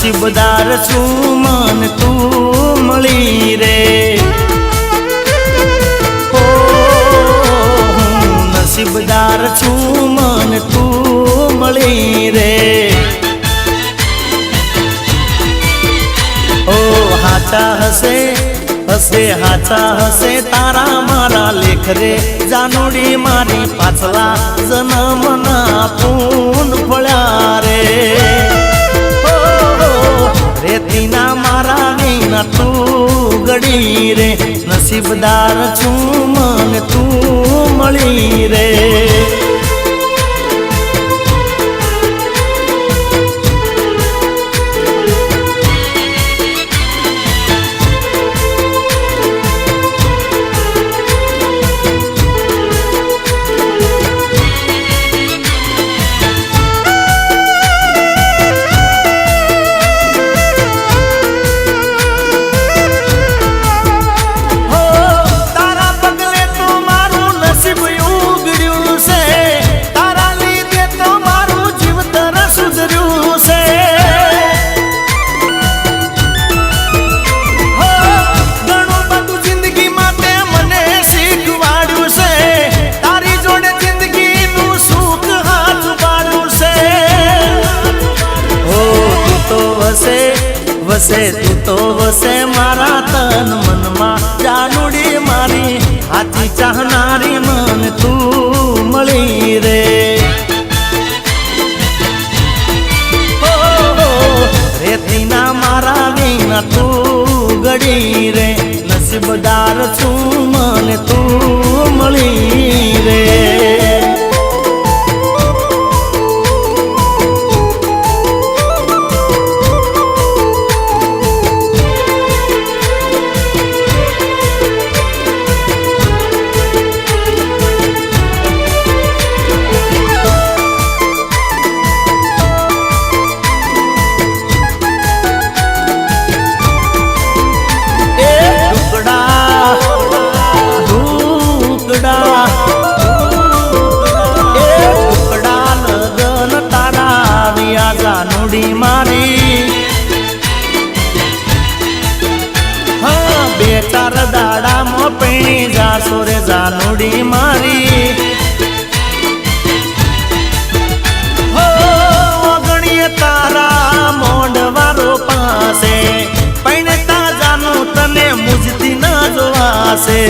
નસીબદાર છું મન તું મળી રે નસીબદાર છું મન તું મળી રે ઓ હાચા હશે હશે હાચા હશે તારા મારા લેખ રે જાનુડી મારી પાછલા જન્મના પૂન ફળ્યા રે રેતીના મારા વિના તું ગડી રે નસીબદાર છું મન તું મળી રે વસે તું તો વસે મારા તન મનમાં જાનુડી મારી હાથી ચાહનારી મન તું મળી રે રેતીના મારા વિના તું ગડી રે નસીબદાર છું મન તું મળી રે જાનુડી મારી હા બે ચાર દાડામાં પૈણી જાશો રે જાનુડી મારી હો અગણીએ તારા મોઢવારો પાસે પૈણતા જાનું તને મુજતી ન જોવાશે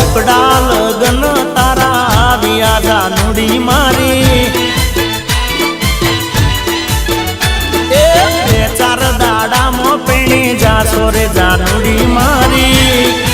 ઢુકડા લગન તારા આવ્યા જાનુડી મારી બે ચાર દાડામાં પૈણી જાશો રે જાનુડી મારી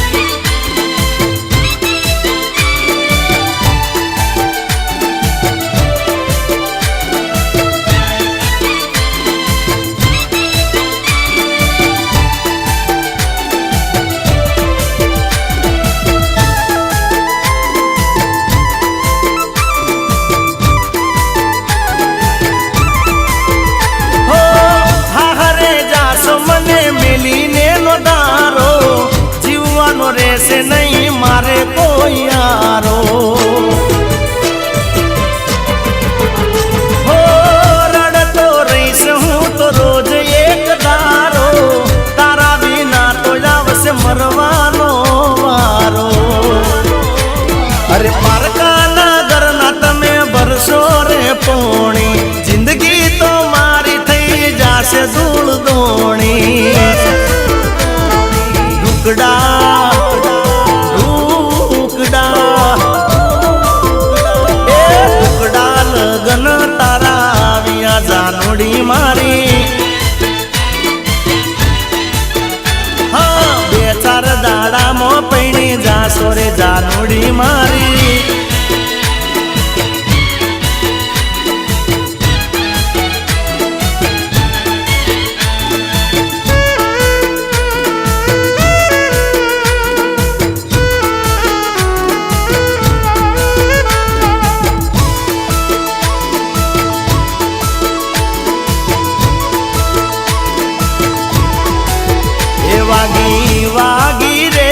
રહેશે નહીં મારે કોઈ યારો હો રડતો રહીશ હું તો રોજ એક ધારો તારા વિના તો આવશે મરવાનો વારો અરે પારકાના ઘરના તમે ભરશો રે પોણી જિંદગી તો મારી થઈ જાશે ધૂળ દોણી ઢુકડા લગન તારા આવ્યા જાનુડી મારી હા બે ચાર દાડામાં પૈણી જાશો રે જાનુડી મારી વાગી વાગી રે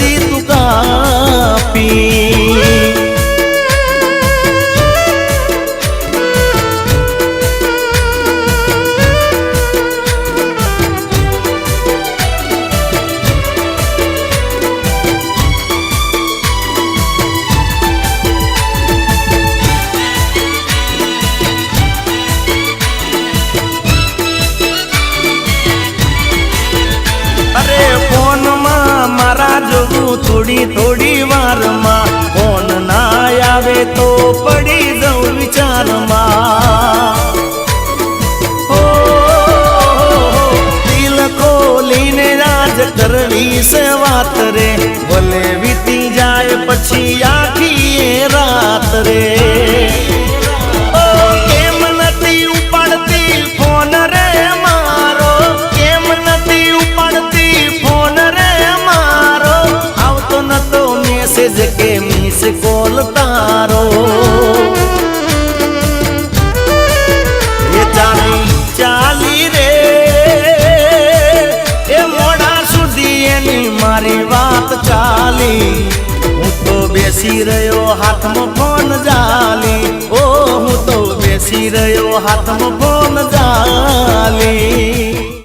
જતી તું કાપી. થોડી થોડી વારમાં ફોન ના આવે તો પડી જઉં વિચારમાં. દિલ ખોલીને રાજ કરવી છે વાત રે, ભલે વીતી જાય પછી આખી એ રાત રે. કેમ નથી ઉપાડતી ફોન રે મારો, કેમ નથી ઉપાડતી ફોન રે મારો, આવતો નતો મેસેજ કે મિસ કોલ તારો. એ ચાલી રે એ મોડા સુધી એની મારી વાત ચાલી. હું તો બેસી રહ્યો હાથમાં ફોન જાલી, ઓ હું તો બેસી રહ્યો હાથમાં ફોન જાલી.